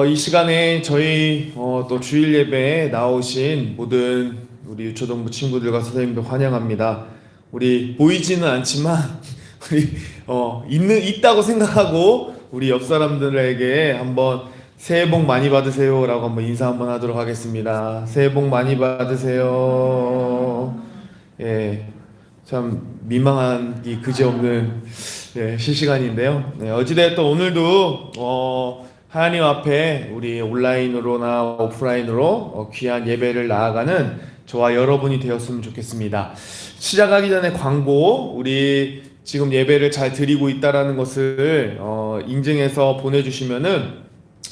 이 시간에 저희 또 주일 예배에 나오신 모든 우리 유초동부 친구들과 선생님들 환영합니다. 우리 보이지는 않지만 우리 있다고 생각하고 우리 옆 사람들에게 한번 새해 복 많이 받으세요라고 한번 인사 한번 하도록 하겠습니다. 새해 복 많이 받으세요. 예, 참 민망한 이 그지없는 실시간인데요. 네, 어찌됐든 오늘도 하나님 앞에 우리 온라인으로나 오프라인으로 귀한 예배를 나아가는 저와 여러분이 되었으면 좋겠습니다. 시작하기 전에 광고, 우리 지금 예배를 잘 드리고 있다라는 것을 인증해서 보내주시면은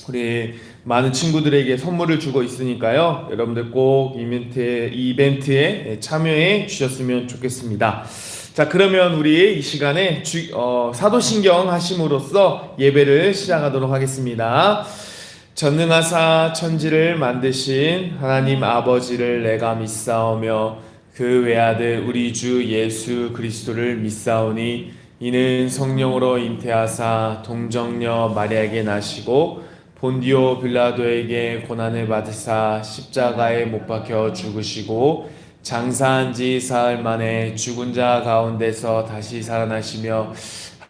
우리 많은 친구들에게 선물을 주고 있으니까요. 여러분들 꼭 이벤트에 참여해 주셨으면 좋겠습니다. 자, 그러면 우리 이 시간에 사도신경 하심으로써 예배를 시작하도록 하겠습니다. 전능하사 천지를 만드신 하나님 아버지를 내가 믿사오며 그 외아들 우리 주 예수 그리스도를 믿사오니 이는 성령으로 잉태하사 동정녀 마리아에게 나시고 본디오 빌라도에게 고난을 받으사 십자가에 못 박혀 죽으시고 장사한 지 사흘 만에 죽은 자 가운데서 다시 살아나시며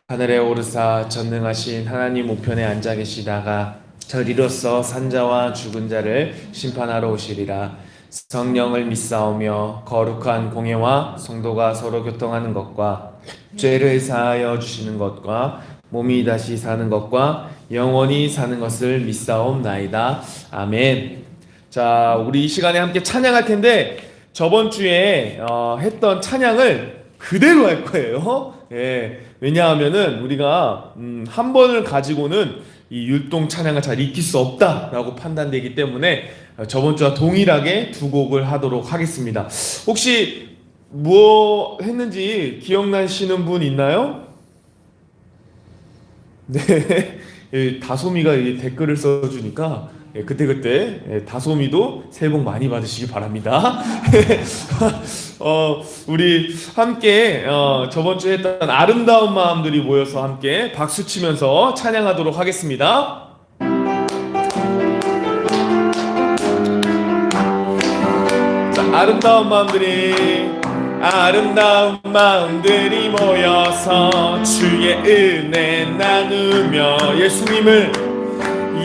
하늘에 오르사 전능하신 하나님 우편에 앉아 계시다가 저리로서 산자와 죽은 자를 심판하러 오시리라. 성령을 믿사오며 거룩한 공예와 성도가 서로 교통하는 것과 죄를 사하여 주시는 것과 몸이 다시 사는 것과 영원히 사는 것을 믿사옵나이다. 아멘. 자, 우리 이 시간에 함께 찬양할 텐데 저번 주에 했던 찬양을 그대로 할 거예요. 예, 왜냐하면은 우리가 한 번을 가지고는 이 율동 찬양을 잘 익힐 수 없다라고 판단되기 때문에 저번 주와 동일하게 두 곡을 하도록 하겠습니다. 혹시 뭐 했는지 기억나시는 분 있나요? 네, 다솜이가 댓글을 써주니까 그때 다솜이도 새해 복 많이 받으시기 바랍니다. 우리 함께 저번 주에 했던 아름다운 마음들이 모여서 함께 박수 치면서 찬양하도록 하겠습니다. 자, 아름다운 마음들이 모여서 주의 은혜 나누며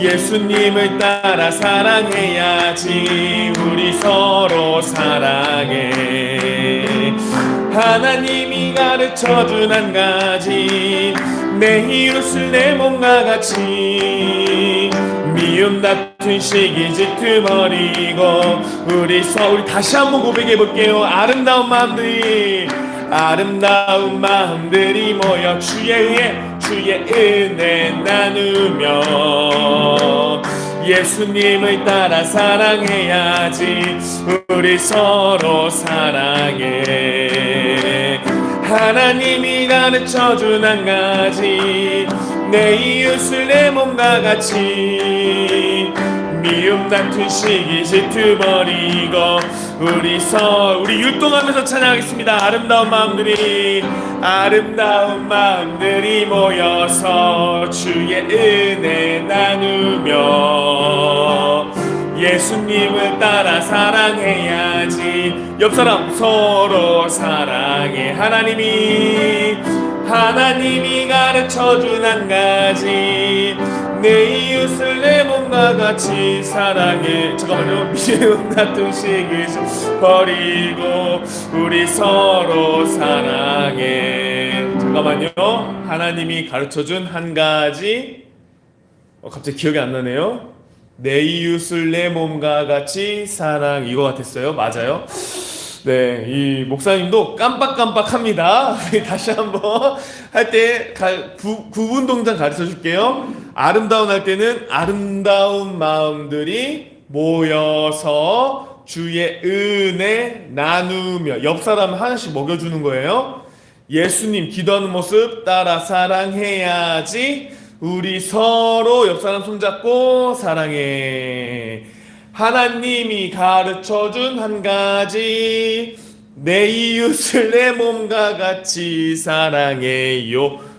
예수님을 따라 사랑해야지. 우리 서로 사랑해. 하나님이 가르쳐준 한 가지, 내 이웃을 내 몸과 같이. 미움 다툰 시기 질투 버리고 우리 다시 한번 고백해 볼게요. 아름다운 마음들이 모여 주의 은혜 나누며 예수님을 따라 사랑해야지. 우리 서로 사랑해. 하나님이 가르쳐준 한 가지, 내 이웃을 내 몸과 같이. 미움 다툰 시기 질투 버리고 우리 율동하면서 찬양하겠습니다. 아름다운 마음들이 모여서 주의 은혜 나누며 예수님을 따라 사랑해야지. 옆 사람 서로 사랑해. 하나님이 가르쳐준 한 가지, 내 이웃을 내 몸과 같이 사랑해. 잠깐만요. 미움 다툰 시기 버리고 우리 서로 사랑해. 잠깐만요. 하나님이 가르쳐준 한 가지, 갑자기 기억이 안 나네요. 내 이웃을 내 몸과 같이 사랑. 이거 같았어요. 맞아요. 네, 이 목사님도 깜빡깜빡합니다. 다시 한번 할 때 구분 동작 가르쳐 줄게요. 아름다운 할 때는 아름다운 마음들이 모여서 주의 은혜 나누며, 옆 사람 하나씩 먹여주는 거예요. 예수님 기도하는 모습 따라 사랑해야지. 우리 서로 옆 사람 손잡고 사랑해. 하나님이 가르쳐준 한 가지, 내 이웃을 내 몸과 같이 사랑해요.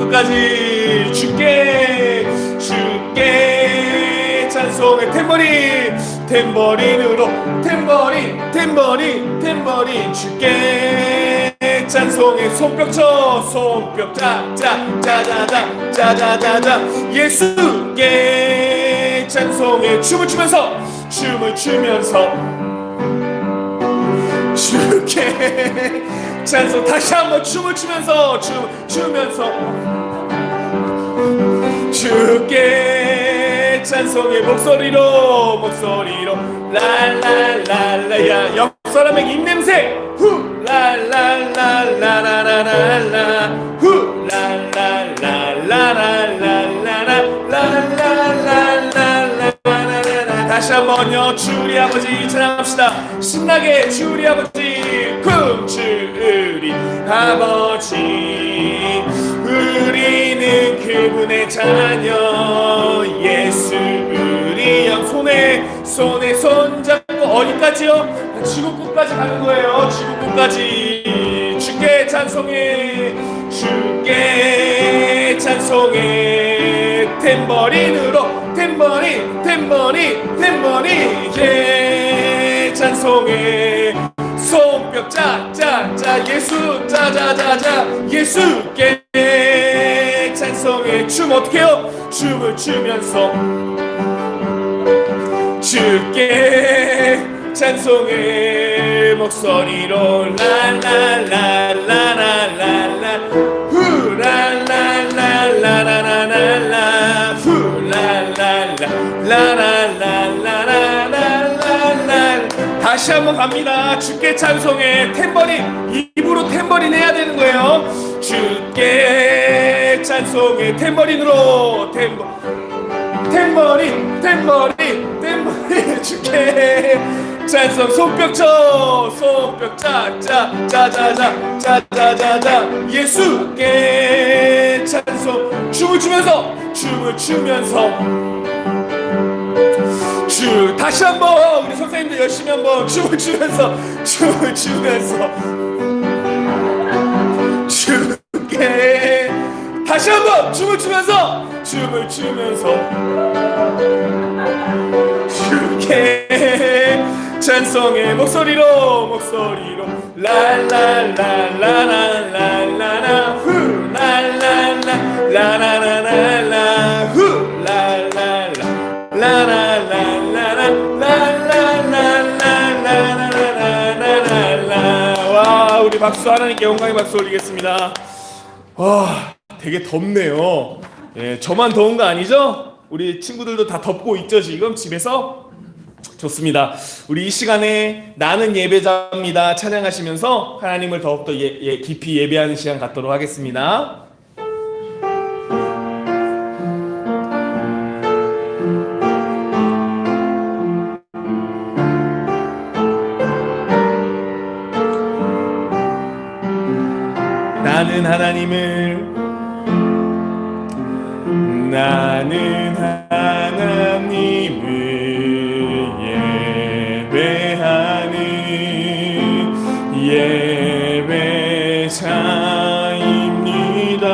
끝까지 주께 찬송의 탬버린으로 탬버린 주께 찬송의 손뼉 짜자자자자자자 예수께 찬송의 춤을 추면서 주께 찬송 다시 한번 춤을 추면서 주께 찬송의 목소리로 랄랄랄라 옆 사람에게 입냄새 후 랄랄랄라라라라라 후 랄랄랄라라라라라라라라라라 다시 한번요. 주 우리 아버지 찬양합시다. 신나게 주 우리 아버지 주 우리 아버지 우리는 그분의 자녀 예수 우리 영 손에 손 잡고 어디까지요? 지구 끝까지 가는 거예요. 지구 끝까지 주께 찬송해 탬버린으로 탬버린 예 찬송해 손뼉 짜자자 예수 짜자자자 예수께 찬송해 춤 어떻게요? 춤을 추면서 주께 찬송해 목소리로 랄랄랄라라라라 후랄랄랄라라라라 후랄랄라라라라라라 다시 한번 갑니다. 주께 찬송해 입으로 탬버린 해야 되는 거예요. 주께 찬송해 탬버린으로 탬버린 주께 찬송 손뼉 짜자자자자자자 예수께 찬송 춤을 추면서 다시 한번 우리 선생님들 열심히 한번 춤을 추면서 주께 다시 한번 춤을 추면서 주께 찬송의 목소리로 랄랄랄라라라라라 후 랄랄라라라라라 후 랄랄라라라라라라라라라라라라라라 와 우리 박수 하나님께 영광의 박수 올리겠습니다. 와 되게 덥네요. 예, 저만 더운 거 아니죠? 우리 친구들도 다 덥고 있죠 지금 집에서? 좋습니다. 우리 이 시간에 나는 예배자입니다 찬양하시면서 하나님을 더욱더 깊이 예배하는 시간 갖도록 하겠습니다. 나는 하나님을 예배하는 예배자입니다.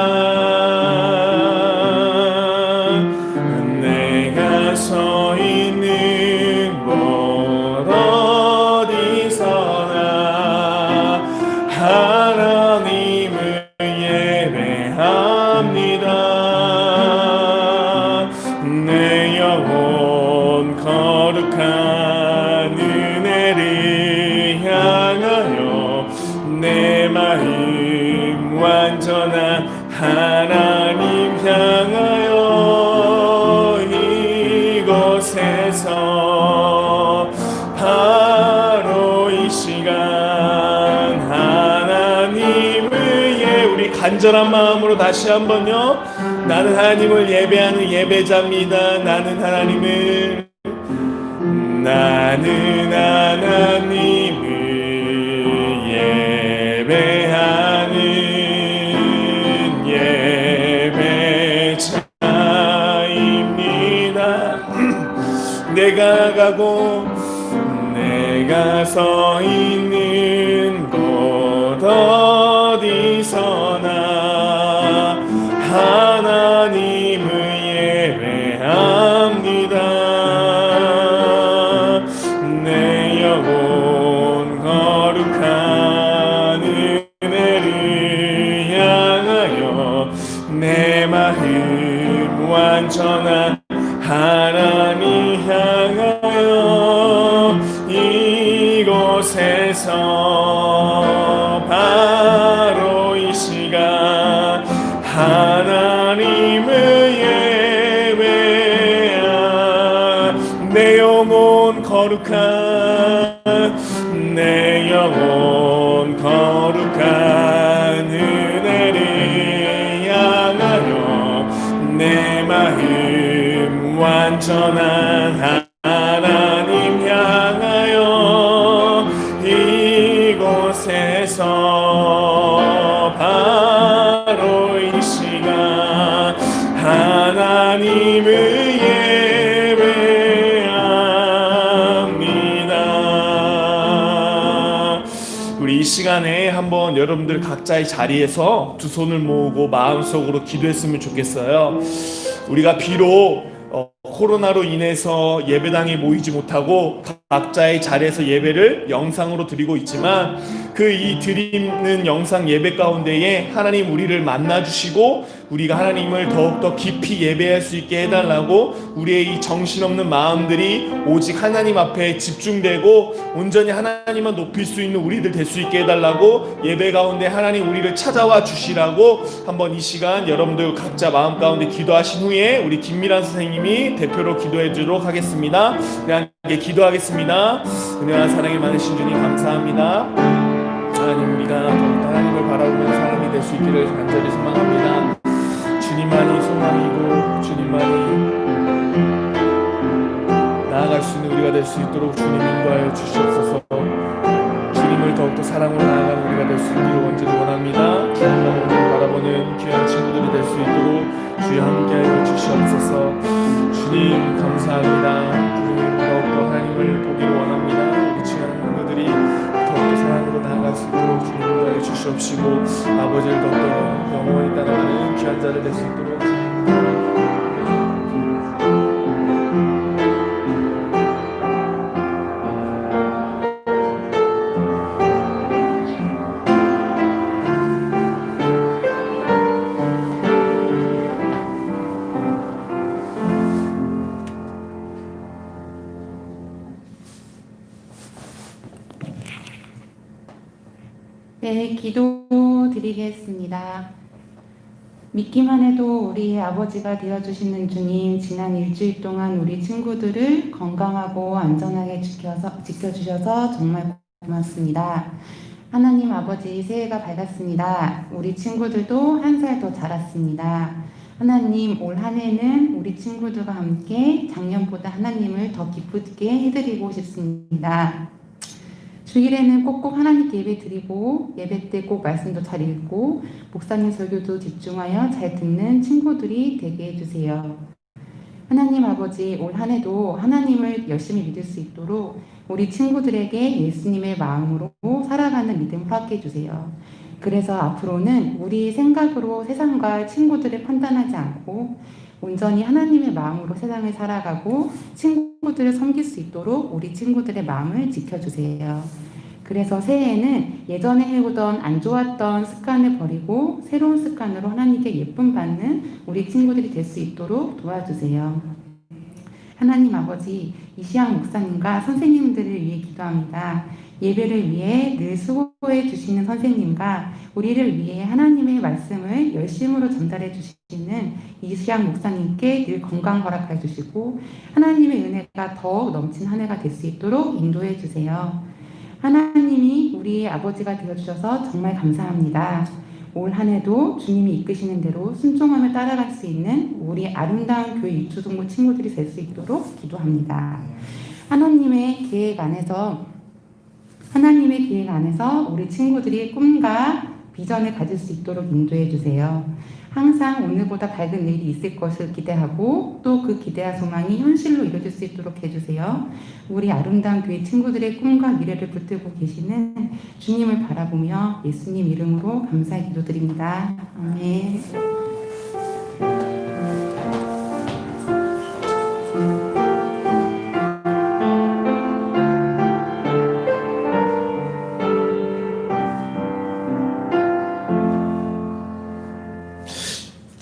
내가 서 있는 곳 어디서나 하나님을 예배합니다. 내 영혼 거룩한 은혜를 향하여 내 마음 완전한 하나님 향하여 이곳에서 바로 이 시간 하나님을 우리 간절한 마음으로 다시 한번요. 나는 하나님을 예배하는 예배자입니다. 나는 하나님을 예배하는 예배자입니다. 내가 서 있는 곳 어디서나 완전한 하나님 향하여 이곳에서 바로 이 시간 하나님을 예배한 내 영혼 거룩한 내 영혼 거룩한 은혜를 향하여 내 마음 완전한 하나님 향하여 이곳에서 바로 이 시간 하나님을 예배합니다. 우리 이 시간에 한번 여러분들 각자의 자리에서 두 손을 모으고 마음속으로 기도했으면 좋겠어요. 우리가 비록 코로나로 인해서 예배당에 모이지 못하고 각자의 자리에서 예배를 영상으로 드리고 있지만 그 이 드리는 영상 예배 가운데에 하나님 우리를 만나주시고 우리가 하나님을 더욱더 깊이 예배할 수 있게 해달라고 우리의 이 정신없는 마음들이 오직 하나님 앞에 집중되고 온전히 하나님만 높일 수 있는 우리들 될 수 있게 해달라고 예배 가운데 하나님 우리를 찾아와 주시라고 한번 이 시간 여러분들 각자 마음 가운데 기도하신 후에 우리 김미란 선생님이 대표로 기도해 주도록 하겠습니다. 함께 기도하겠습니다. 은혜와 사랑이 많으신 주님 감사합니다. 하나님 우리가 더욱더 하나님을 바라보면서 사람이 될 수 있기를 간절히 소망합니다. 주님만이 소망이고 주님만이 나아갈 수 있는 우리가 될 수 있도록 주님 인도하여 주시옵소서. 주님을 더욱더 사랑으로 나아가는 우리가 될 수 있기를 원전히 원합니다. 주님만 오늘 바라보는 귀한 친구들이 될 수 있도록 주여 함께하여 주시옵소서. 주님 감사합니다. 주님 더욱더 하나님을 보기를 원합니다. 우리 귀한 친구들이 더욱더 사랑으로 나아갈 수 있도록 주님 인도하여 주시옵시고 아버지를 더욱더 영원히 따라가는 귀한 자를 될 수 있도록 네, 기도 드리겠습니다. 믿기만 해도 우리의 아버지가 되어주시는 주님, 지난 일주일 동안 우리 친구들을 건강하고 안전하게 지켜주셔서 정말 고맙습니다. 하나님 아버지, 새해가 밝았습니다. 우리 친구들도 한 살 더 자랐습니다. 하나님, 올 한 해는 우리 친구들과 함께 작년보다 하나님을 더 기쁘게 해드리고 싶습니다. 주일에는 꼭꼭 하나님께 예배 드리고 예배 때 꼭 말씀도 잘 읽고 목사님 설교도 집중하여 잘 듣는 친구들이 되게 해주세요. 하나님 아버지, 올 한 해도 하나님을 열심히 믿을 수 있도록 우리 친구들에게 예수님의 마음으로 살아가는 믿음 허락해 주세요. 그래서 앞으로는 우리 생각으로 세상과 친구들을 판단하지 않고 온전히 하나님의 마음으로 세상을 살아가고 친구들을 섬길 수 있도록 우리 친구들의 마음을 지켜주세요. 그래서 새해에는 예전에 해오던 안 좋았던 습관을 버리고 새로운 습관으로 하나님께 예쁨 받는 우리 친구들이 될 수 있도록 도와주세요. 하나님 아버지, 이시양 목사님과 선생님들을 위해 기도합니다. 예배를 위해 늘 수고해 주시는 선생님과 우리를 위해 하나님의 말씀을 열심으로 전달해 주시는 이시양 목사님께 늘 건강 허락해 주시고 하나님의 은혜가 더욱 넘친 한 해가 될 수 있도록 인도해 주세요. 하나님이 우리의 아버지가 되어주셔서 정말 감사합니다. 올 한 해도 주님이 이끄시는 대로 순종하며 따라갈 수 있는 우리 아름다운 교회 유초동부 친구들이 될 수 있도록 기도합니다. 하나님의 계획 안에서 우리 친구들이 꿈과 비전을 가질 수 있도록 인도해 주세요. 항상 오늘보다 밝은 내일이 있을 것을 기대하고 또 그 기대와 소망이 현실로 이루어질 수 있도록 해주세요. 우리 아름다운 교회 친구들의 꿈과 미래를 붙들고 계시는 주님을 바라보며 예수님 이름으로 감사의 기도드립니다. 아멘.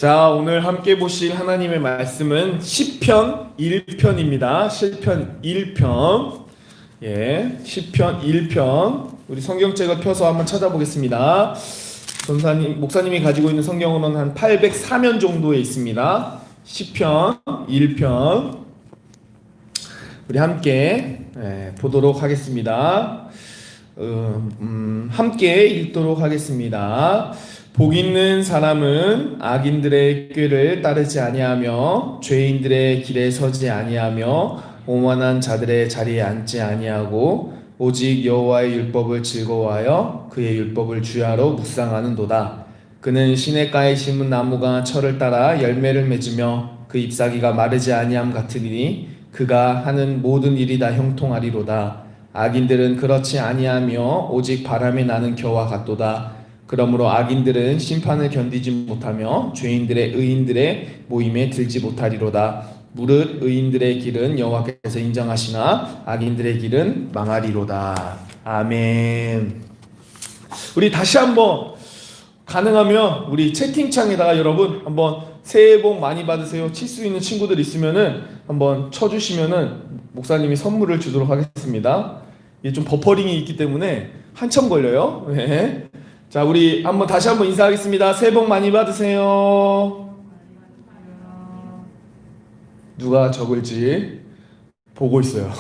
자, 오늘 함께 보실 하나님의 말씀은 시편 1편입니다. 시편 1편. 예, 시편 1편. 우리 성경책을 펴서 한번 찾아보겠습니다. 목사님이 가지고 있는 성경으로는 한 804면 정도에 있습니다. 시편 1편. 우리 함께 보도록 하겠습니다. 함께 읽도록 하겠습니다. 복 있는 사람은 악인들의 꾀를 따르지 아니하며 죄인들의 길에 서지 아니하며 오만한 자들의 자리에 앉지 아니하고 오직 여호와의 율법을 즐거워하여 그의 율법을 주야로 묵상하는도다. 그는 시냇가에 심은 나무가 철을 따라 열매를 맺으며 그 잎사귀가 마르지 아니함 같으니 그가 하는 모든 일이 다 형통하리로다. 악인들은 그렇지 아니하며 오직 바람에 나는 겨와 같도다. 그러므로 악인들은 심판을 견디지 못하며 죄인들의 의인들의 모임에 들지 못하리로다. 무릇 의인들의 길은 여호와께서 인정하시나 악인들의 길은 망하리로다. 아멘. 우리 다시 한번 가능하면 우리 채팅창에다가 여러분 한번 새해 복 많이 받으세요 칠 수 있는 친구들 있으면은 한번 쳐주시면은 목사님이 선물을 주도록 하겠습니다. 이게 좀 버퍼링이 있기 때문에 한참 걸려요. 네. 자, 우리 한번 다시 한번 인사하겠습니다. 새해 복 많이 받으세요. 누가 적을지 보고 있어요.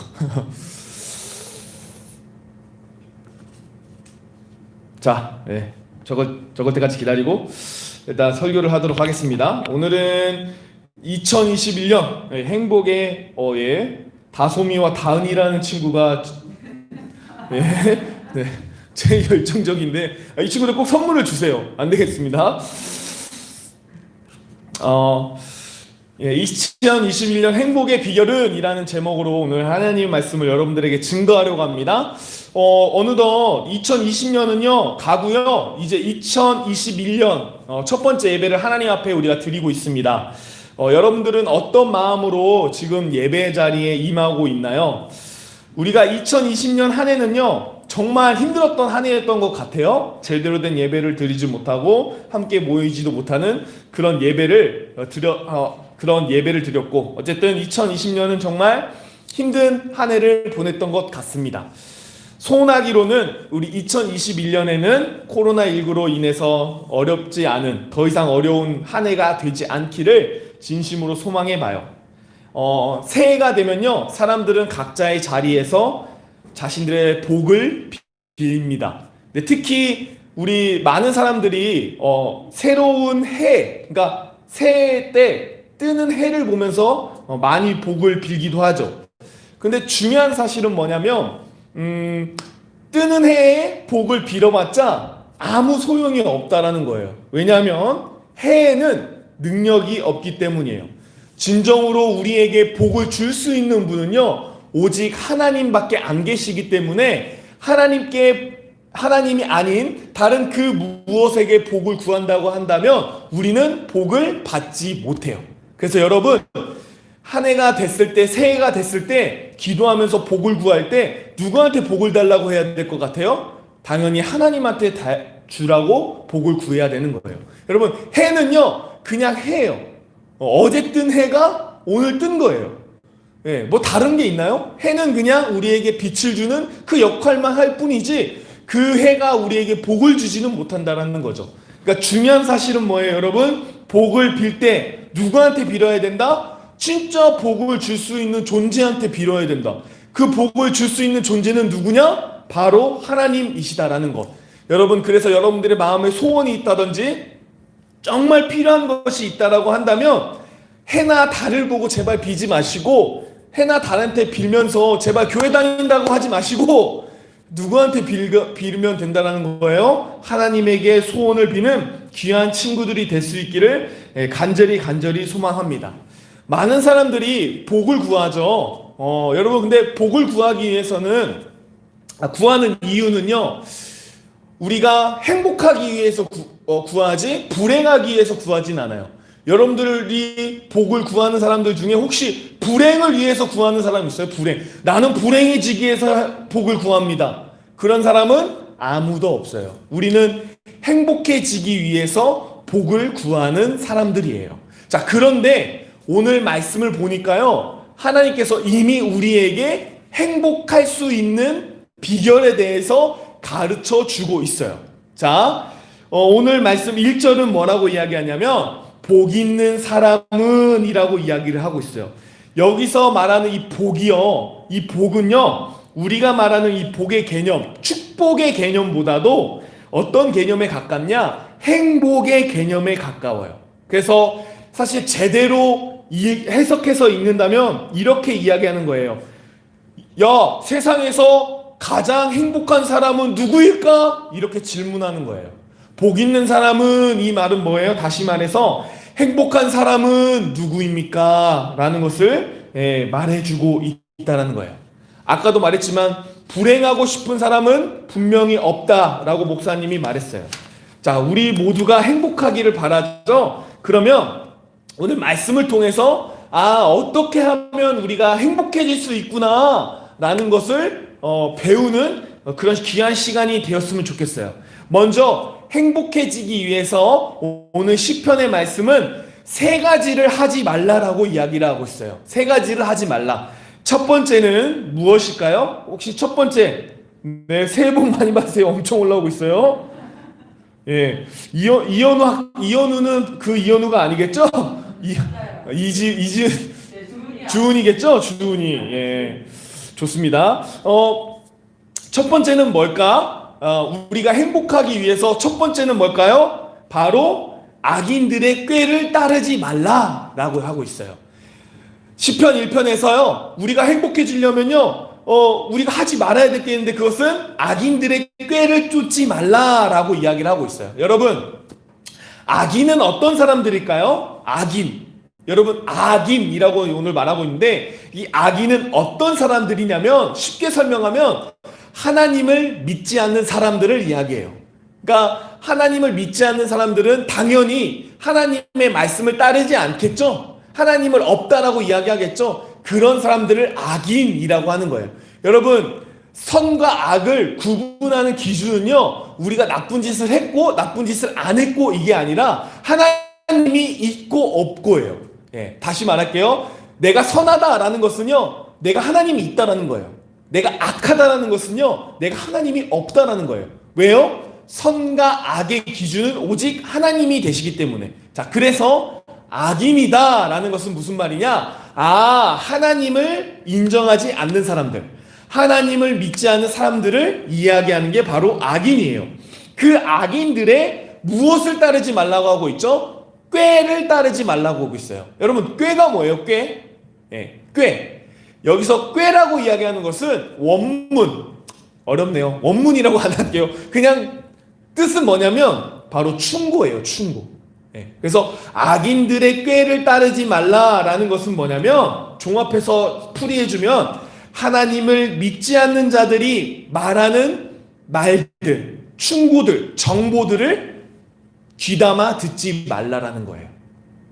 자, 적을 때까지 기다리고 일단 설교를 하도록 하겠습니다. 오늘은 2021년 행복의 다솜이와 다은이라는 친구가 제일 열정적인데 이 친구들 꼭 선물을 주세요. 안 되겠습니다. 2021년 행복의 비결은 이라는 제목으로 오늘 하나님의 말씀을 여러분들에게 증거하려고 합니다. 어느덧 2020년은요 가고요. 이제 2021년 첫 번째 예배를 하나님 앞에 우리가 드리고 있습니다. 여러분들은 어떤 마음으로 지금 예배 자리에 임하고 있나요? 우리가 2020년 한 해는요 정말 힘들었던 한 해였던 것 같아요. 제대로 된 예배를 드리지 못하고 함께 모이지도 못하는 그런 예배를 드렸고 어쨌든 2020년은 정말 힘든 한 해를 보냈던 것 같습니다. 소원하기로는 우리 2021년에는 코로나19로 인해서 어렵지 않은 더 이상 어려운 한 해가 되지 않기를 진심으로 소망해봐요. 새해가 되면요 사람들은 각자의 자리에서 자신들의 복을 빕니다. 근데 특히 우리 많은 사람들이 새로운 해, 그러니까 새해 때 뜨는 해를 보면서 많이 복을 빌기도 하죠. 근데 중요한 사실은 뭐냐면 뜨는 해에 복을 빌어봤자 아무 소용이 없다라는 거예요. 왜냐하면 해에는 능력이 없기 때문이에요. 진정으로 우리에게 복을 줄 수 있는 분은요 오직 하나님밖에 안 계시기 때문에 하나님이 아닌 다른 그 무엇에게 복을 구한다고 한다면 우리는 복을 받지 못해요. 그래서 여러분 한 해가 됐을 때 새해가 됐을 때 기도하면서 복을 구할 때 누구한테 복을 달라고 해야 될 것 같아요? 당연히 하나님한테 주라고 복을 구해야 되는 거예요. 여러분 해는요 그냥 해예요. 어제 뜬 해가 오늘 뜬 거예요. 뭐 다른 게 있나요? 해는 그냥 우리에게 빛을 주는 그 역할만 할 뿐이지 그 해가 우리에게 복을 주지는 못한다라는 거죠. 그러니까 중요한 사실은 뭐예요, 여러분? 복을 빌 때 누구한테 빌어야 된다? 진짜 복을 줄 수 있는 존재한테 빌어야 된다. 그 복을 줄 수 있는 존재는 누구냐? 바로 하나님이시다라는 것. 여러분 그래서 여러분들의 마음에 소원이 있다든지 정말 필요한 것이 있다라고 한다면 해나 달을 보고 제발 비지 마시고 해나 달한테 빌면서 제발 교회 다닌다고 하지 마시고 누구한테 빌면 된다는 거예요? 하나님에게 소원을 비는 귀한 친구들이 될 수 있기를 간절히 소망합니다. 많은 사람들이 복을 구하죠. 여러분 근데 복을 구하기 위해서는 구하는 이유는요 우리가 행복하기 위해서 구하지 불행하기 위해서 구하진 않아요. 여러분들이 복을 구하는 사람들 중에 혹시 불행을 위해서 구하는 사람 있어요? 불행. 나는 불행해지기 위해서 복을 구합니다. 그런 사람은 아무도 없어요. 우리는 행복해지기 위해서 복을 구하는 사람들이에요. 자, 그런데 오늘 말씀을 보니까요, 하나님께서 이미 우리에게 행복할 수 있는 비결에 대해서 가르쳐 주고 있어요. 자, 오늘 말씀 1절은 뭐라고 이야기하냐면 복 있는 사람은 이라고 이야기를 하고 있어요. 여기서 말하는 이 복이요, 이 복은요, 우리가 말하는 이 복의 개념, 축복의 개념보다도 어떤 개념에 가깝냐? 행복의 개념에 가까워요. 그래서 사실 제대로 해석해서 읽는다면 이렇게 이야기하는 거예요. 야, 세상에서 가장 행복한 사람은 누구일까? 이렇게 질문하는 거예요. 복 있는 사람은, 이 말은 뭐예요? 다시 말해서 행복한 사람은 누구입니까? 라는 것을 말해주고 있다는 거예요. 아까도 말했지만 불행하고 싶은 사람은 분명히 없다라고 목사님이 말했어요. 자, 우리 모두가 행복하기를 바라죠. 그러면 오늘 말씀을 통해서 어떻게 하면 우리가 행복해질 수 있구나 라는 것을 배우는 그런 귀한 시간이 되었으면 좋겠어요. 먼저 행복해지기 위해서 오늘 시편의 말씀은 세 가지를 하지 말라라고 이야기를 하고 있어요. 세 가지를 하지 말라. 첫 번째는 무엇일까요? 혹시 첫 번째, 네, 새해 복 많이 받으세요. 엄청 올라오고 있어요. 예, 이현우는 그 이현우가 아니겠죠? 주은이겠죠? 주은이. 예, 좋습니다. 첫 번째는 뭘까? 우리가 행복하기 위해서 첫 번째는 뭘까요? 바로 악인들의 꾀를 따르지 말라라고 하고 있어요. 시편 1편에서요, 우리가 행복해지려면요, 우리가 하지 말아야 될 게 있는데 그것은 악인들의 꾀를 쫓지 말라라고 이야기를 하고 있어요. 여러분, 악인은 어떤 사람들일까요? 악인. 여러분, 악인이라고 오늘 말하고 있는데 이 악인은 어떤 사람들이냐면 쉽게 설명하면 하나님을 믿지 않는 사람들을 이야기해요. 그러니까 하나님을 믿지 않는 사람들은 당연히 하나님의 말씀을 따르지 않겠죠. 하나님을 없다라고 이야기하겠죠. 그런 사람들을 악인이라고 하는 거예요. 여러분, 선과 악을 구분하는 기준은요, 우리가 나쁜 짓을 했고 나쁜 짓을 안 했고 이게 아니라 하나님이 있고 없고예요. 예, 다시 말할게요. 내가 선하다라는 것은요, 내가 하나님이 있다라는 거예요. 내가 악하다라는 것은요, 내가 하나님이 없다라는 거예요. 왜요? 선과 악의 기준은 오직 하나님이 되시기 때문에. 자, 그래서 악인이다 라는 것은 무슨 말이냐? 하나님을 인정하지 않는 사람들, 하나님을 믿지 않는 사람들을 이야기하는 게 바로 악인이에요. 그 악인들의 무엇을 따르지 말라고 하고 있죠? 꾀를 따르지 말라고 하고 있어요. 여러분, 꾀가 뭐예요? 꾀? 예, 꾀. 여기서 꾀라고 이야기하는 것은 원문, 어렵네요. 원문이라고 안 할게요. 그냥 뜻은 뭐냐면 바로 충고예요. 충고. 그래서 악인들의 꾀를 따르지 말라라는 것은 뭐냐면 종합해서 풀이해주면 하나님을 믿지 않는 자들이 말하는 말들, 충고들, 정보들을 귀담아 듣지 말라라는 거예요.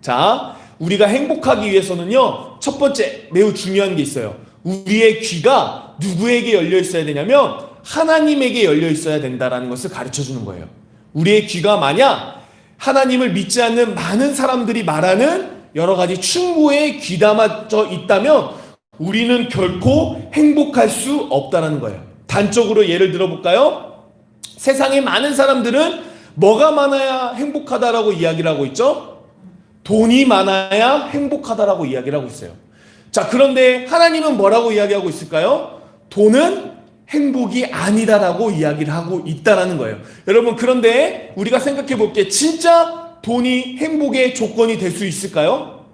자, 우리가 행복하기 위해서는요, 첫 번째 매우 중요한 게 있어요. 우리의 귀가 누구에게 열려 있어야 되냐면 하나님에게 열려 있어야 된다라는 것을 가르쳐 주는 거예요. 우리의 귀가 만약 하나님을 믿지 않는 많은 사람들이 말하는 여러 가지 충고에 귀담아져 있다면 우리는 결코 행복할 수 없다는 거예요. 단적으로 예를 들어볼까요? 세상에 많은 사람들은 뭐가 많아야 행복하다라고 이야기를 하고 있죠? 돈이 많아야 행복하다라고 이야기를 하고 있어요. 자, 그런데 하나님은 뭐라고 이야기하고 있을까요? 돈은 행복이 아니다라고 이야기를 하고 있다라는 거예요. 여러분, 그런데 우리가 생각해 볼게. 진짜 돈이 행복의 조건이 될 수 있을까요?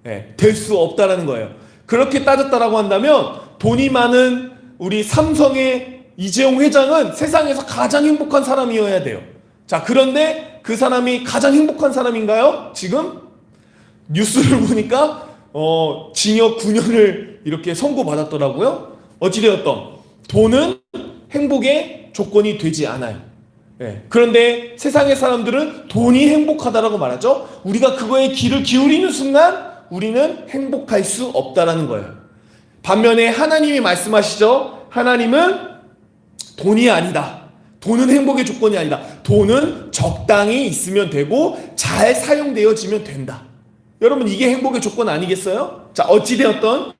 네, 될 수 없다라는 거예요. 그렇게 따졌다라고 한다면 돈이 많은 우리 삼성의 이재용 회장은 세상에서 가장 행복한 사람이어야 돼요. 자, 그런데 그 사람이 가장 행복한 사람인가요? 지금 뉴스를 보니까 징역 9년을 이렇게 선고받았더라고요. 어찌되었던 돈은 행복의 조건이 되지 않아요. 예. 그런데 세상의 사람들은 돈이 행복하다라고 말하죠. 우리가 그거에 귀를 기울이는 순간 우리는 행복할 수 없다라는 거예요. 반면에 하나님이 말씀하시죠. 하나님은 돈이 아니다. 돈은 행복의 조건이 아니다. 돈은 적당히 있으면 되고 잘 사용되어지면 된다. 여러분, 이게 행복의 조건 아니겠어요? 자, 어찌되었던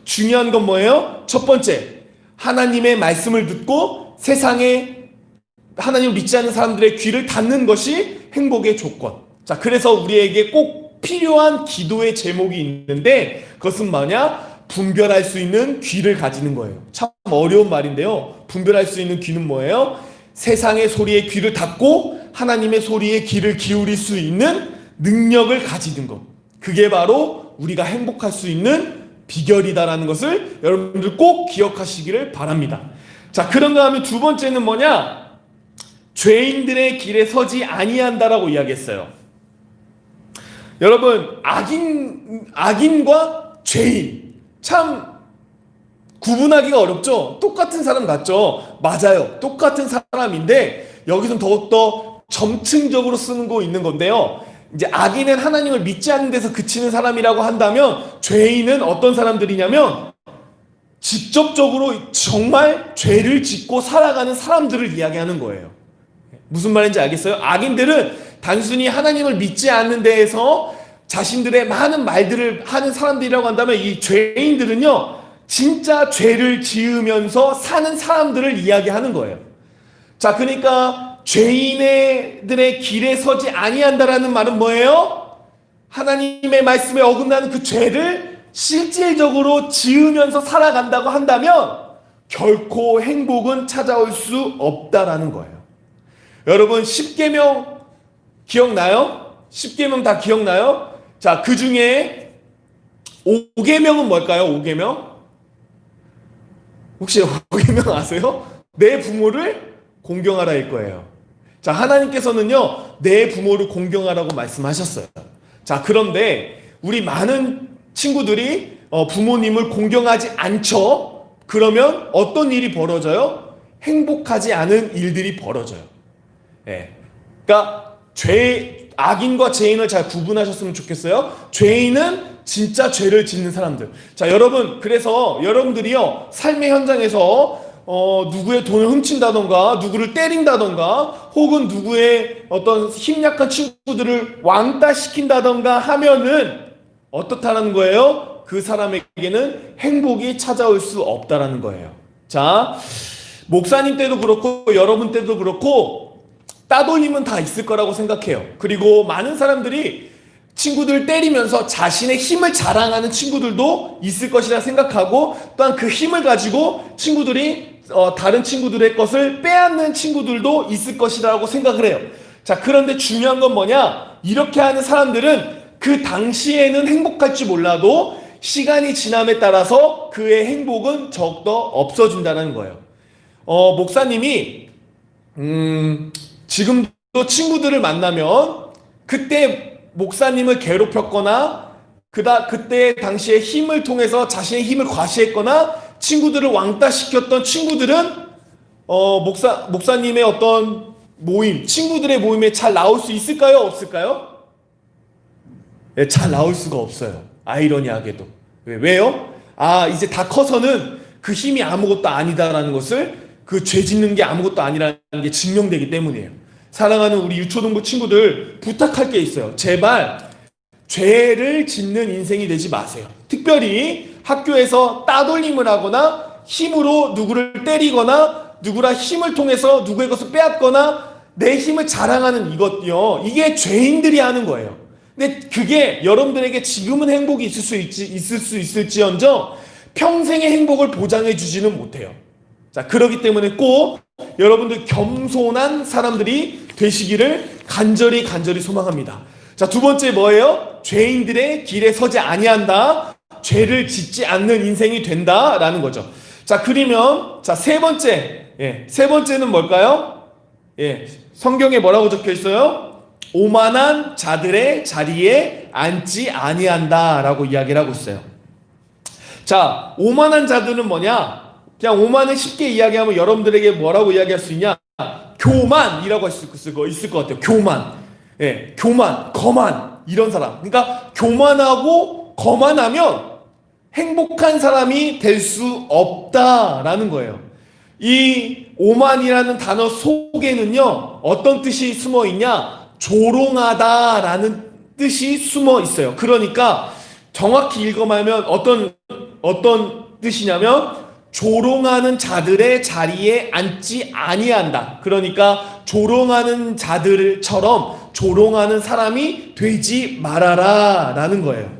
중요한 건 뭐예요? 첫 번째, 하나님의 말씀을 듣고 세상에 하나님을 믿지 않는 사람들의 귀를 닫는 것이 행복의 조건. 자, 그래서 우리에게 꼭 필요한 기도의 제목이 있는데 그것은 뭐냐? 분별할 수 있는 귀를 가지는 거예요. 참 어려운 말인데요. 분별할 수 있는 귀는 뭐예요? 세상의 소리에 귀를 닫고 하나님의 소리에 귀를 기울일 수 있는 능력을 가지는 것. 그게 바로 우리가 행복할 수 있는 비결이다라는 것을 여러분들 꼭 기억하시기를 바랍니다. 자, 그런가 하면 두 번째는 뭐냐? 죄인들의 길에 서지 아니한다라고 이야기했어요. 여러분, 악인과 죄인 참 구분하기가 어렵죠? 똑같은 사람 같죠? 맞아요. 똑같은 사람인데 여기서는 더욱더 점층적으로 쓰는 거 있는 건데요. 이제 악인은 하나님을 믿지 않는 데서 그치는 사람이라고 한다면 죄인은 어떤 사람들이냐면 직접적으로 정말 죄를 짓고 살아가는 사람들을 이야기하는 거예요. 무슨 말인지 알겠어요? 악인들은 단순히 하나님을 믿지 않는 데에서 자신들의 많은 말들을 하는 사람들이라고 한다면 이 죄인들은요, 진짜 죄를 지으면서 사는 사람들을 이야기하는 거예요. 자, 그러니까 죄인들의 길에 서지 아니한다라는 말은 뭐예요? 하나님의 말씀에 어긋나는 그 죄를 실질적으로 지으면서 살아간다고 한다면 결코 행복은 찾아올 수 없다라는 거예요. 여러분, 10계명 기억나요? 10계명 다 기억나요? 자, 그 중에 5계명은 뭘까요? 5계명? 혹시 5계명 아세요? 내 부모를 공경하라일 거예요. 자, 하나님께서는요, 내 부모를 공경하라고 말씀하셨어요. 자, 그런데 우리 많은 친구들이 부모님을 공경하지 않죠? 그러면 어떤 일이 벌어져요? 행복하지 않은 일들이 벌어져요. 예. 그러니까 악인과 죄인을 잘 구분하셨으면 좋겠어요. 죄인은 진짜 죄를 짓는 사람들. 자, 여러분, 그래서 여러분들이요, 삶의 현장에서 누구의 돈을 훔친다던가 누구를 때린다던가 혹은 누구의 어떤 힘 약한 친구들을 왕따 시킨다던가 하면은 어떻다는 거예요? 그 사람에게는 행복이 찾아올 수 없다라는 거예요. 자, 목사님 때도 그렇고 여러분 때도 그렇고 따돌림은 다 있을 거라고 생각해요. 그리고 많은 사람들이 친구들을 때리면서 자신의 힘을 자랑하는 친구들도 있을 것이라 생각하고, 또한 그 힘을 가지고 친구들이 다른 친구들의 것을 빼앗는 친구들도 있을 것이라고 생각을 해요. 자, 그런데 중요한 건 뭐냐? 이렇게 하는 사람들은 그 당시에는 행복할지 몰라도 시간이 지남에 따라서 그의 행복은 더욱더 없어진다는 거예요. 목사님이 지금도 친구들을 만나면 그때 목사님을 괴롭혔거나 그때 당시에 힘을 통해서 자신의 힘을 과시했거나 친구들을 왕따시켰던 친구들은 목사님의 어떤 모임, 친구들의 모임에 잘 나올 수 있을까요? 없을까요? 네, 잘 나올 수가 없어요. 아이러니하게도. 왜요? 이제 다 커서는 그 힘이 아무것도 아니다라는 것을, 그 죄 짓는 게 아무것도 아니라는 게 증명되기 때문이에요. 사랑하는 우리 유초동부 친구들, 부탁할 게 있어요. 제발 죄를 짓는 인생이 되지 마세요. 특별히 학교에서 따돌림을 하거나 힘으로 누구를 때리거나 누구라 힘을 통해서 누구의 것을 빼앗거나 내 힘을 자랑하는 이것요, 이게 죄인들이 하는 거예요. 근데 그게 여러분들에게 지금은 행복이 있을 수 있을지언정 평생의 행복을 보장해 주지는 못해요. 자, 그렇기 때문에 꼭 여러분들 겸손한 사람들이 되시기를 간절히 소망합니다. 자, 두 번째 뭐예요? 죄인들의 길에 서지 아니한다. 죄를 짓지 않는 인생이 된다라는 거죠. 자, 그러면 세 번째는 뭘까요? 성경에 뭐라고 적혀 있어요? 오만한 자들의 자리에 앉지 아니한다라고 이야기를 하고 있어요. 자, 오만한 자들은 뭐냐? 그냥 오만을 쉽게 이야기하면 여러분들에게 뭐라고 이야기할 수 있냐? 교만이라고 할 수 있을 것 같아요. 교만. 교만, 거만, 이런 사람. 그러니까 교만하고 거만하면 행복한 사람이 될 수 없다라는 거예요. 이 오만이라는 단어 속에는요, 어떤 뜻이 숨어 있냐? 조롱하다라는 뜻이 숨어 있어요. 그러니까 정확히 읽어보면 어떤 뜻이냐면 조롱하는 자들의 자리에 앉지 아니한다. 그러니까 조롱하는 자들처럼 조롱하는 사람이 되지 말아라 라는 거예요.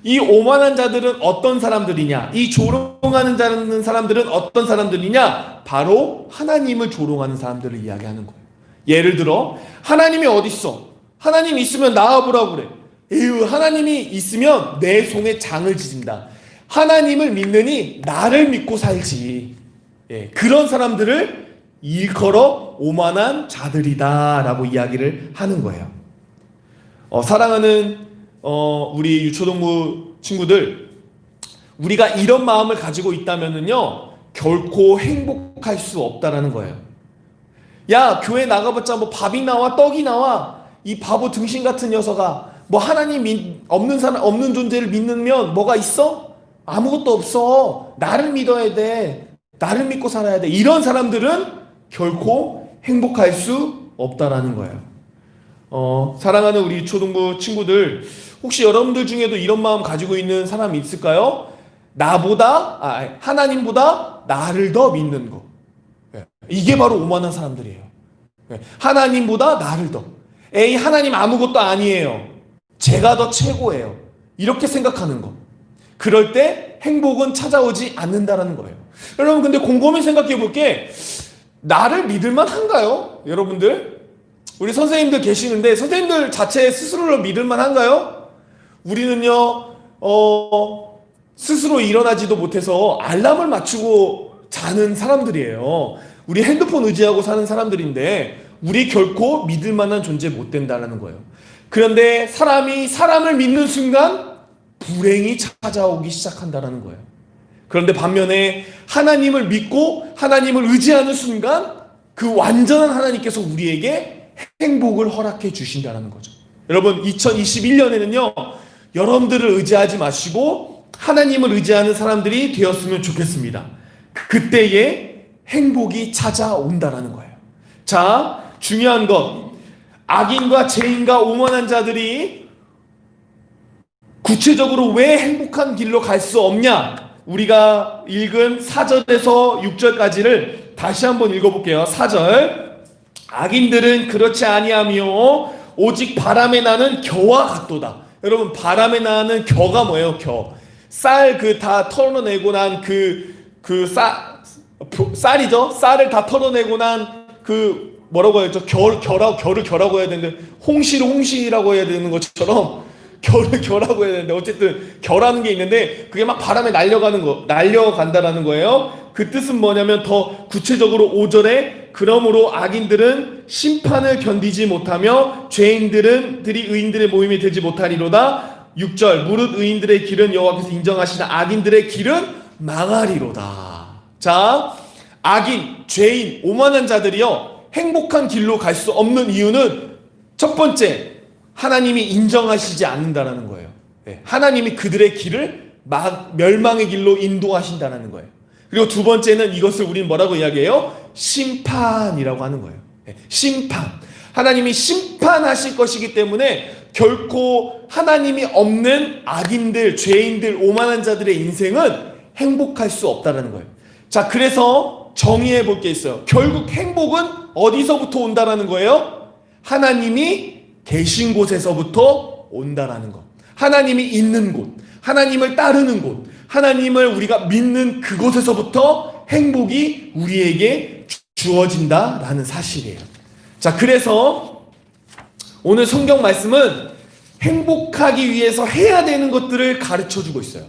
이 오만한 자들은 어떤 사람들이냐? 이 조롱하는 사람들은 어떤 사람들이냐? 바로 하나님을 조롱하는 사람들을 이야기하는 거예요. 예를 들어 하나님이 어디 있어? 하나님 있으면 나와보라고 그래. 에휴, 하나님이 있으면 내 손에 장을 지진다. 하나님을 믿느니 나를 믿고 살지. 예, 그런 사람들을 일컬어 오만한 자들이다 라고 이야기를 하는 거예요. 사랑하는 우리 유초동부 친구들, 우리가 이런 마음을 가지고 있다면은요 결코 행복할 수 없다라는 거예요. 야, 교회 나가봤자 뭐 밥이 나와 떡이 나와, 이 바보 등신 같은 녀석아, 뭐 하나님 없는 사람, 없는 존재를 믿으면 뭐가 있어? 아무것도 없어. 나를 믿어야 돼. 나를 믿고 살아야 돼. 이런 사람들은 결코 행복할 수 없다라는 거예요. 사랑하는 우리 초등부 친구들, 혹시 여러분들 중에도 이런 마음 가지고 있는 사람이 있을까요? 하나님보다 나를 더 믿는 거. 이게 바로 오만한 사람들이에요. 하나님보다 나를 더. 에이, 하나님 아무것도 아니에요. 제가 더 최고예요. 이렇게 생각하는 거. 그럴 때 행복은 찾아오지 않는다라는 거예요. 여러분, 근데 곰곰이 생각해 볼게. 나를 믿을만 한가요? 여러분들? 우리 선생님들 계시는데 선생님들 자체 스스로를 믿을만 한가요? 우리는요, 스스로 일어나지도 못해서 알람을 맞추고 자는 사람들이에요. 우리 핸드폰 의지하고 사는 사람들인데 우리 결코 믿을 만한 존재 못 된다는 거예요. 그런데 사람이 사람을 믿는 순간 불행이 찾아오기 시작한다는 거예요. 그런데 반면에 하나님을 믿고 하나님을 의지하는 순간 그 완전한 하나님께서 우리에게 행복을 허락해 주신다는 거죠. 여러분, 2021년에는요 여러분들을 의지하지 마시고 하나님을 의지하는 사람들이 되었으면 좋겠습니다. 그때에 행복이 찾아온다는 거예요. 자, 중요한 것, 악인과 죄인과 오만한 자들이 구체적으로 왜 행복한 길로 갈 수 없냐? 우리가 읽은 4절에서 6절까지를 다시 한번 읽어볼게요. 4절, 악인들은 그렇지 아니하며 오직 바람에 나는 겨와 같도다. 여러분, 바람에 나는 겨가 뭐예요? 겨. 쌀 다 털어내고 난 쌀이죠? 쌀을 다 털어내고 난 뭐라고 해야죠? 겨를 겨라고 해야 되는데, 홍시라고 해야 되는 것처럼 겨를 겨라고 해야 되는데, 어쨌든 겨라는 게 있는데 그게 막 바람에 날려간다라는 거예요. 그 뜻은 뭐냐면 더 구체적으로 5절에 그러므로 악인들은 심판을 견디지 못하며 죄인들이 의인들의 모임이 되지 못하리로다. 6절, 무릇 의인들의 길은 여호와께서 인정하시나 악인들의 길은 망하리로다. 자, 악인, 죄인, 오만한 자들이요 행복한 길로 갈 수 없는 이유는 첫 번째, 하나님이 인정하시지 않는다라는 거예요. 하나님이 그들의 길을 멸망의 길로 인도하신다는 거예요. 그리고 두 번째는 이것을 우리는 뭐라고 이야기해요? 심판이라고 하는 거예요. 심판. 하나님이 심판하실 것이기 때문에 결코 하나님이 없는 악인들, 죄인들, 오만한 자들의 인생은 행복할 수 없다는 거예요. 자, 그래서 정의해 볼 게 있어요. 결국 행복은 어디서부터 온다라는 거예요? 하나님이 계신 곳에서부터 온다라는 것. 하나님이 있는 곳, 하나님을 따르는 곳, 하나님을 우리가 믿는 그곳에서부터 행복이 우리에게 주어진다라는 사실이에요. 자, 그래서 오늘 성경 말씀은 행복하기 위해서 해야 되는 것들을 가르쳐 주고 있어요.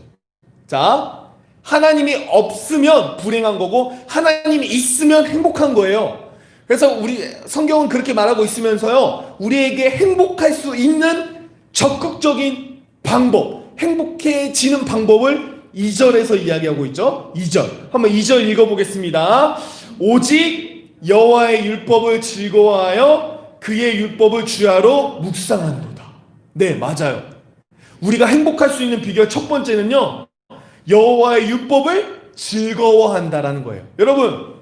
자, 하나님이 없으면 불행한 거고 하나님이 있으면 행복한 거예요. 그래서 우리 성경은 그렇게 말하고 있으면서요, 우리에게 행복할 수 있는 적극적인 방법, 행복해지는 방법을 2절에서 이야기하고 있죠. 2절. 한번 2절 읽어보겠습니다. 오직 여호와의 율법을 즐거워하여 그의 율법을 주야로 묵상하노라. 네, 맞아요. 우리가 행복할 수 있는 비결 첫 번째는요, 여호와의 율법을 즐거워한다라는 거예요. 여러분,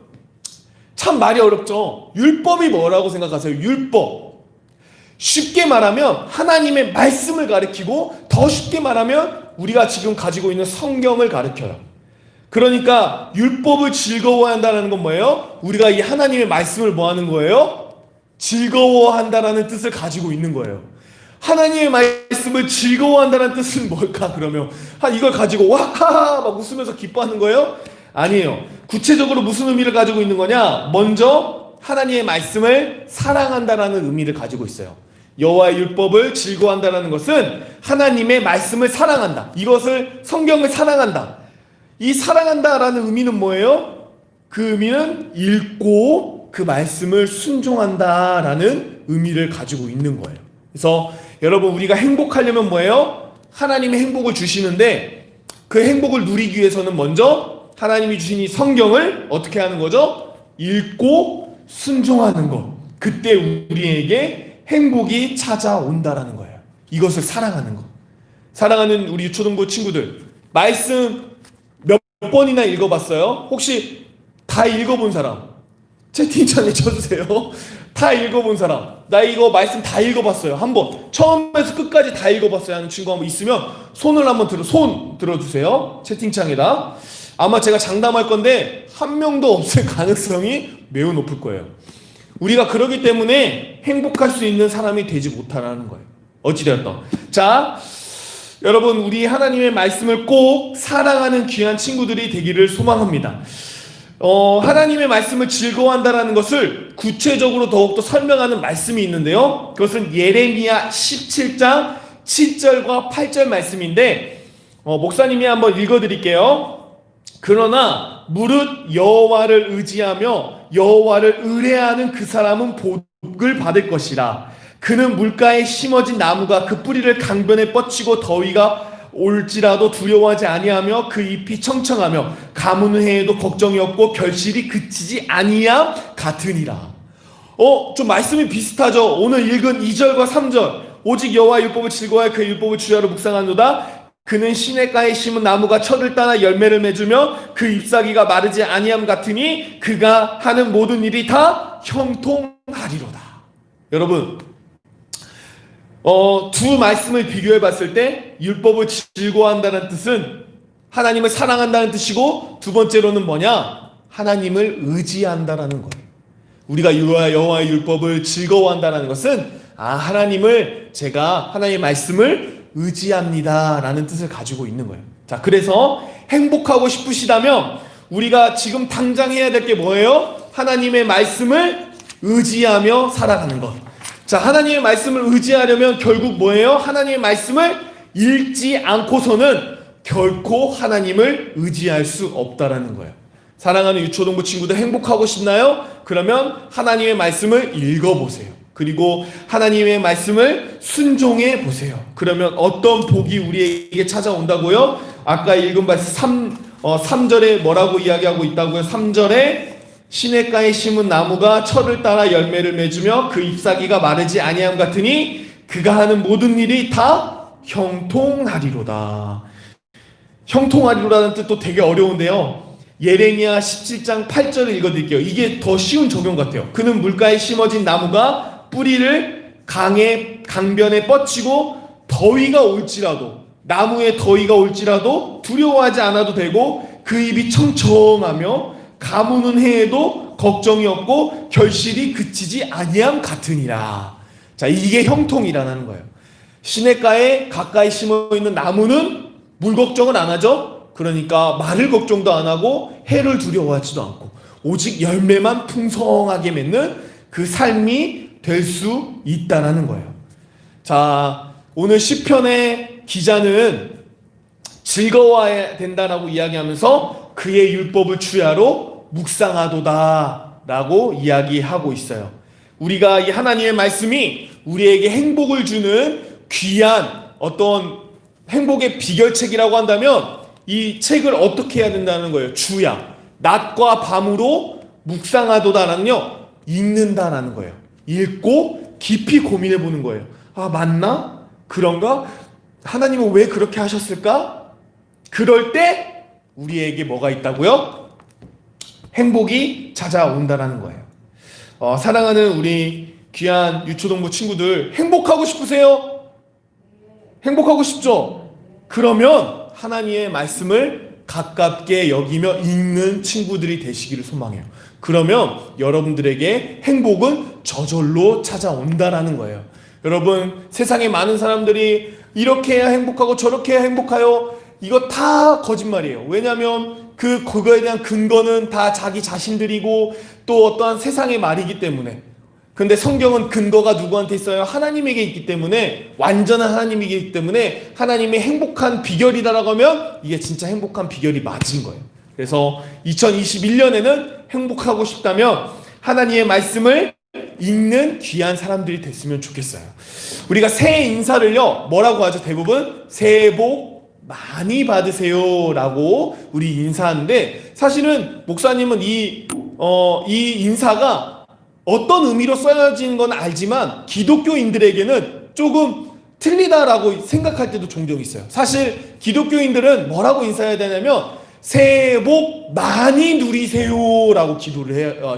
참 말이 어렵죠? 율법이 뭐라고 생각하세요? 율법. 쉽게 말하면 하나님의 말씀을 가리키고, 더 쉽게 말하면 우리가 지금 가지고 있는 성경을 가리켜요. 그러니까 율법을 즐거워한다는 건 뭐예요? 우리가 이 하나님의 말씀을 뭐 하는 거예요? 즐거워한다라는 뜻을 가지고 있는 거예요. 하나님의 말씀을 즐거워한다는 뜻은 뭘까? 그러면 이걸 가지고 와하하 막 웃으면서 기뻐하는 거예요? 아니에요. 구체적으로 무슨 의미를 가지고 있는 거냐? 먼저 하나님의 말씀을 사랑한다라는 의미를 가지고 있어요. 여호와의 율법을 즐거워한다는 것은 하나님의 말씀을 사랑한다. 이것을, 성경을 사랑한다. 이 사랑한다라는 의미는 뭐예요? 그 의미는 읽고 그 말씀을 순종한다라는 의미를 가지고 있는 거예요. 그래서 여러분, 우리가 행복하려면 뭐예요? 하나님의 행복을 주시는데, 그 행복을 누리기 위해서는 먼저 하나님이 주신 이 성경을 어떻게 하는 거죠? 읽고 순종하는 것. 그때 우리에게 행복이 찾아온다라는 거예요. 이것을 사랑하는 것. 사랑하는 우리 유초등부 친구들, 말씀 몇 번이나 읽어봤어요? 혹시 다 읽어본 사람 채팅창에 쳐주세요. 다 읽어본 사람, 나 이거 말씀 다 읽어봤어요, 한번 처음에서 끝까지 다 읽어봤어요 하는 친구 한번 있으면 손을 한번 손 들어주세요. 채팅창에다. 아마 제가 장담할 건데 한 명도 없을 가능성이 매우 높을 거예요. 우리가 그러기 때문에 행복할 수 있는 사람이 되지 못하라는 거예요. 어찌되었던. 자, 여러분, 우리 하나님의 말씀을 꼭 사랑하는 귀한 친구들이 되기를 소망합니다. 하나님의 말씀을 즐거워한다라는 것을 구체적으로 더욱더 설명하는 말씀이 있는데요. 그것은 예레미야 17장 7절과 8절 말씀인데, 목사님이 한번 읽어드릴게요. 그러나 무릇 여호와를 의지하며 여호와를 의뢰하는 그 사람은 복을 받을 것이라. 그는 물가에 심어진 나무가 그 뿌리를 강변에 뻗치고 더위가 올지라도 두려워하지 아니하며 그 잎이 청청하며 가뭄의 해에도 걱정이 없고 결실이 그치지 아니함 같으니라. 좀 말씀이 비슷하죠. 오늘 읽은 2절과 3절. 오직 여호와의 율법을 즐거워하여 그 율법을 주야로 묵상하노다. 그는 시냇가에 심은 나무가 철을 따라 열매를 맺으며 그 잎사귀가 마르지 아니함 같으니 그가 하는 모든 일이 다 형통하리로다. 여러분, 두 말씀을 비교해 봤을 때 율법을 즐거워한다는 뜻은 하나님을 사랑한다는 뜻이고, 두 번째로는 뭐냐? 하나님을 의지한다라는 거예요. 우리가 여호와의 율법을 즐거워한다는 것은 하나님을, 제가 하나님의 말씀을 의지합니다 라는 뜻을 가지고 있는 거예요. 자, 그래서 행복하고 싶으시다면 우리가 지금 당장 해야 될 게 뭐예요? 하나님의 말씀을 의지하며 살아가는 것. 자, 하나님의 말씀을 의지하려면 결국 뭐예요? 하나님의 말씀을 읽지 않고서는 결코 하나님을 의지할 수 없다라는 거예요. 사랑하는 유초동부 친구들, 행복하고 싶나요? 그러면 하나님의 말씀을 읽어보세요. 그리고 하나님의 말씀을 순종해 보세요. 그러면 어떤 복이 우리에게 찾아온다고요? 아까 읽은 말씀 3절에 뭐라고 이야기하고 있다고요? 3절에 시냇가에 심은 나무가 철을 따라 열매를 맺으며 그 잎사귀가 마르지 아니함 같으니 그가 하는 모든 일이 다 형통하리로다. 형통하리로라는 뜻도 되게 어려운데요. 예레미야 17장 8절을 읽어드릴게요. 이게 더 쉬운 적용 같아요. 그는 물가에 심어진 나무가 뿌리를 강변에 뻗치고 더위가 올지라도, 나무에 더위가 올지라도 두려워하지 않아도 되고 그 잎이 청청하며 가무는 해에도 걱정이 없고 결실이 그치지 아니함 같으니라. 자, 이게 형통이라는 거예요. 시냇가에 가까이 심어 있는 나무는 물 걱정을 안 하죠. 그러니까 마를 걱정도 안 하고 해를 두려워하지도 않고 오직 열매만 풍성하게 맺는 그 삶이 될 수 있다라는 거예요. 자, 오늘 시편의 기자는 즐거워야 된다라고 이야기하면서 그의 율법을 주야로 묵상하도다 라고 이야기하고 있어요. 우리가 이 하나님의 말씀이 우리에게 행복을 주는 귀한 어떤 행복의 비결책이라고 한다면 이 책을 어떻게 해야 된다는 거예요? 주야, 낮과 밤으로 묵상하도다는요, 읽는다라는 거예요. 읽고 깊이 고민해 보는 거예요. 맞나? 그런가? 하나님은 왜 그렇게 하셨을까? 그럴 때 우리에게 뭐가 있다고요? 행복이 찾아온다라는 거예요. 사랑하는 우리 귀한 유초동부 친구들, 행복하고 싶으세요? 행복하고 싶죠? 그러면 하나님의 말씀을 가깝게 여기며 읽는 친구들이 되시기를 소망해요. 그러면 여러분들에게 행복은 저절로 찾아온다라는 거예요. 여러분, 세상에 많은 사람들이 이렇게 해야 행복하고 저렇게 해야 행복해요. 이거 다 거짓말이에요. 왜냐하면 그거에 대한 근거는 다 자기 자신들이고 또 어떠한 세상의 말이기 때문에. 근데 성경은 근거가 누구한테 있어요? 하나님에게 있기 때문에, 완전한 하나님에게 있기 때문에 하나님의 행복한 비결이다라고 하면 이게 진짜 행복한 비결이 맞은 거예요. 그래서 2021년에는 행복하고 싶다면 하나님의 말씀을 읽는 귀한 사람들이 됐으면 좋겠어요. 우리가 새해 인사를요, 뭐라고 하죠? 대부분 새해 복 많이 받으세요 라고 우리 인사하는데, 사실은 목사님은 이 인사가 어떤 의미로 써야지는 건 알지만 기독교인들에게는 조금 틀리다라고 생각할 때도 종종 있어요. 사실 기독교인들은 뭐라고 인사해야 되냐면 새해 복 많이 누리세요 라고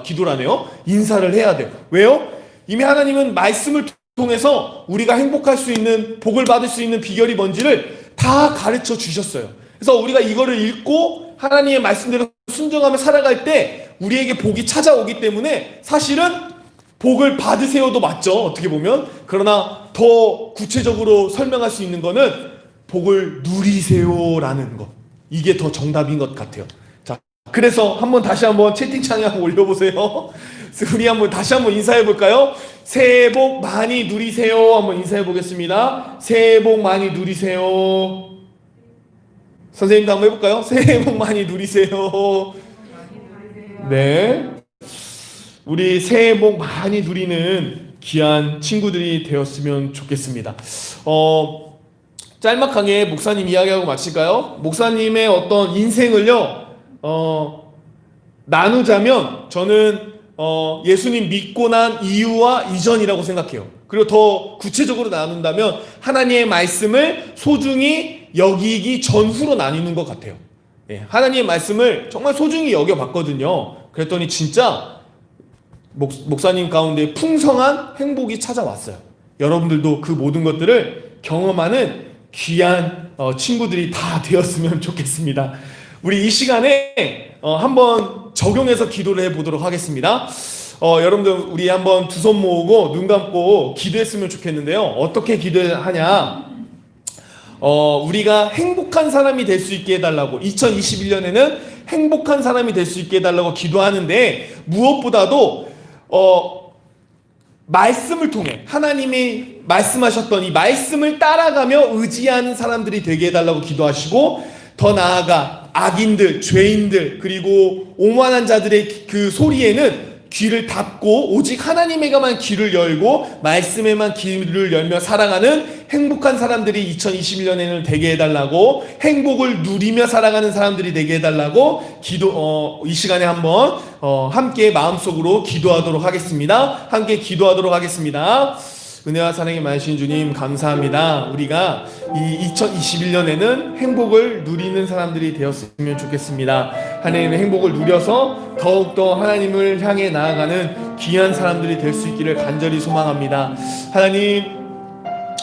기도라네요. 인사를 해야 돼요. 왜요? 이미 하나님은 말씀을 통해서 우리가 행복할 수 있는, 복을 받을 수 있는 비결이 뭔지를 다 가르쳐 주셨어요. 그래서 우리가 이거를 읽고 하나님의 말씀대로 순종하며 살아갈 때 우리에게 복이 찾아오기 때문에 사실은 복을 받으세요도 맞죠, 어떻게 보면. 그러나 더 구체적으로 설명할 수 있는 거는 복을 누리세요라는 거, 이게 더 정답인 것 같아요. 자, 그래서 다시 한번 채팅창에 한번 올려보세요. 우리 다시 한번 인사해 볼까요? 새해 복 많이 누리세요. 한번 인사해 보겠습니다. 새해 복 많이 누리세요. 선생님도 한번 해볼까요? 새해 복 많이 누리세요. 네, 우리 새해 복 많이 누리는 귀한 친구들이 되었으면 좋겠습니다. 짤막하게 목사님 이야기하고 마칠까요? 목사님의 어떤 인생을요, 나누자면 저는 예수님 믿고 난 이후와 이전이라고 생각해요. 그리고 더 구체적으로 나눈다면 하나님의 말씀을 소중히 여기기 전후로 나뉘는 것 같아요. 예, 하나님의 말씀을 정말 소중히 여겨봤거든요. 그랬더니 진짜 목사님 가운데 풍성한 행복이 찾아왔어요. 여러분들도 그 모든 것들을 경험하는 귀한 친구들이 다 되었으면 좋겠습니다. 우리 이 시간에 한번 적용해서 기도를 해보도록 하겠습니다. 여러분들, 우리 한번 두 손 모으고 눈 감고 기도했으면 좋겠는데요. 어떻게 기도하냐? 우리가 행복한 사람이 될 수 있게 해달라고, 2021년에는 행복한 사람이 될 수 있게 해달라고 기도하는데, 무엇보다도 말씀을 통해 하나님이 말씀하셨던 이 말씀을 따라가며 의지하는 사람들이 되게 해달라고 기도하시고, 더 나아가 악인들, 죄인들, 그리고 오만한 자들의 그 소리에는 귀를 닫고 오직 하나님에게만 귀를 열고 말씀에만 귀를 열며 살아가는 행복한 사람들이 2021년에는 되게 해달라고, 행복을 누리며 살아가는 사람들이 되게 해달라고 이 시간에 한번 함께 마음속으로 기도하도록 하겠습니다. 함께 기도하도록 하겠습니다. 은혜와 사랑이 많으신 주님, 감사합니다. 우리가 이 2021년에는 행복을 누리는 사람들이 되었으면 좋겠습니다. 하나님의 행복을 누려서 더욱더 하나님을 향해 나아가는 귀한 사람들이 될 수 있기를 간절히 소망합니다. 하나님,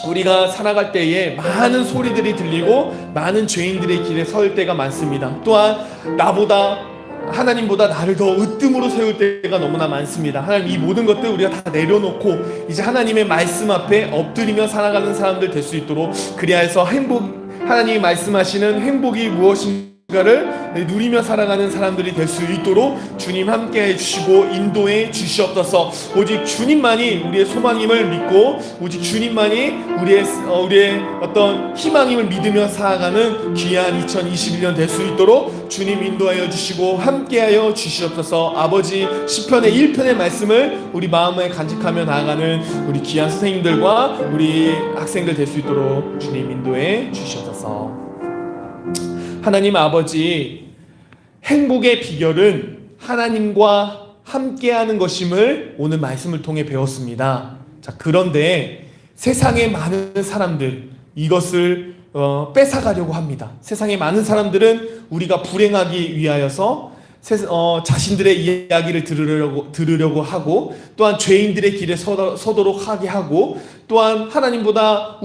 우리가 살아갈 때에 많은 소리들이 들리고 많은 죄인들의 길에 설 때가 많습니다. 또한 하나님보다 나를 더 으뜸으로 세울 때가 너무나 많습니다. 하나님, 이 모든 것들 우리가 다 내려놓고 이제 하나님의 말씀 앞에 엎드리며 살아가는 사람들 될 수 있도록, 그리하여 하나님이 말씀하시는 행복이 무엇인가를 누리며 살아가는 사람들이 될 수 있도록 주님 함께해 주시고 인도해 주시옵소서. 오직 주님만이 우리의 소망임을 믿고 오직 주님만이 우리의 어떤 희망임을 믿으며 살아가는 귀한 2021년 될 수 있도록 주님 인도하여 주시고 함께하여 주시옵소서. 아버지, 시편의 1편의 말씀을 우리 마음에 간직하며 나아가는 우리 귀한 선생님들과 우리 학생들 될 수 있도록 주님 인도해 주시옵소서. 하나님 아버지, 행복의 비결은 하나님과 함께하는 것임을 오늘 말씀을 통해 배웠습니다. 자, 그런데 세상의 많은 사람들, 이것을 뺏어가려고 합니다. 세상의 많은 사람들은 우리가 불행하기 위하여서 자신들의 이야기를 들으려고 하고, 또한 죄인들의 길에 서도록 하게 하고, 또한 하나님보다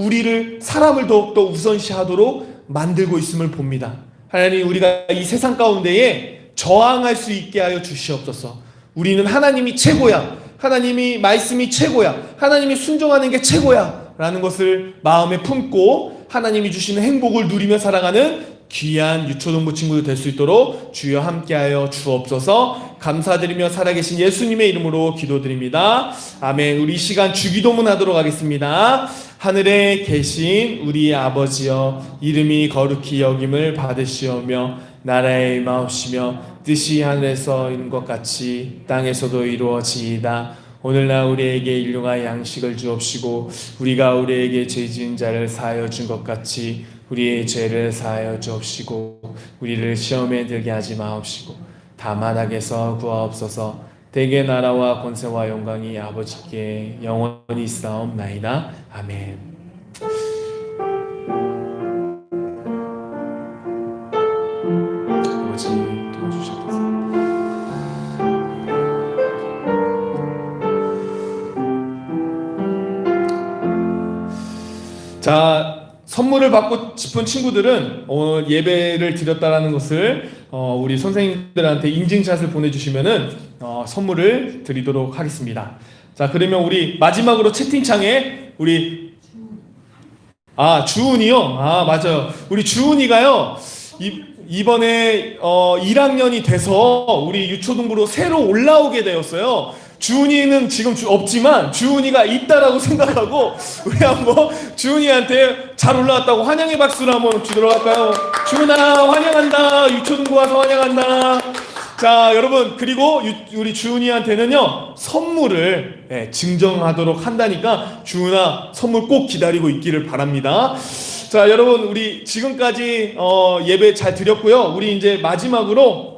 사람을 더욱더 우선시하도록 만들고 있음을 봅니다. 하나님, 우리가 이 세상 가운데에 저항할 수 있게 하여 주시옵소서. 우리는 하나님이 최고야, 하나님이 말씀이 최고야, 하나님이 순종하는 게 최고야 라는 것을 마음에 품고 하나님이 주시는 행복을 누리며 살아가는 귀한 유초동부 친구들 될 수 있도록 주여 함께하여 주옵소서. 감사드리며 살아계신 예수님의 이름으로 기도드립니다. 아멘. 우리 이 시간 주기도문 하도록 하겠습니다. 하늘에 계신 우리 아버지여, 이름이 거룩히 여김을 받으시오며 나라의 임하옵시며 뜻이 하늘에서 이룬 것 같이 땅에서도 이루어지이다. 오늘날 우리에게 일용할 양식을 주옵시고 우리가 우리에게 죄 지은 자를 사하여 준 것 같이 우리의 죄를 사하여 주옵시고 우리를 시험에 들게 하지 마옵시고 다만 악에서 구하옵소서. 대개 나라와 권세와 영광이 아버지께 영원히 있사옵나이다. 아멘. 아버지 도와주시옵소서. 자, 선물을 받고 싶은 친구들은 예배를 드렸다라는 것을 우리 선생님들한테 인증샷을 보내주시면은 선물을 드리도록 하겠습니다. 자, 그러면 우리 마지막으로 채팅창에 우리 주은이요. 맞아요. 우리 주은이가요. 이번에 1학년이 돼서 우리 유초등부로 새로 올라오게 되었어요. 주은이는 지금 없지만 주은이가 있다라고 생각하고 우리 한번 주은이한테 잘 올라왔다고 환영의 박수를 한번 주도록 할까요? 주은아 환영한다. 유초등부 와서 환영한다. 자, 여러분, 그리고 우리 주은이한테는요 선물을 증정하도록 한다니까 주은아 선물 꼭 기다리고 있기를 바랍니다. 자, 여러분, 우리 지금까지 예배 잘 드렸고요. 우리 이제 마지막으로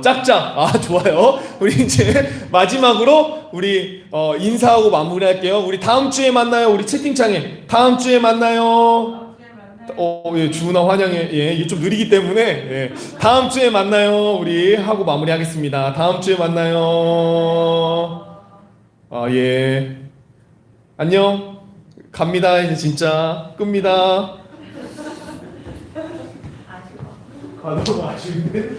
짝짝. 좋아요. 우리 이제 마지막으로 우리 인사하고 마무리할게요. 우리 다음 주에 만나요. 우리 채팅창에 다음 주에 만나요. 예, 주은아 환영해. 예, 이게 좀 느리기 때문에 예, 다음 주에 만나요. 우리 하고 마무리하겠습니다. 다음 주에 만나요. 예. 안녕. 갑니다. 이제 진짜 끕니다. 너무 아쉬운데.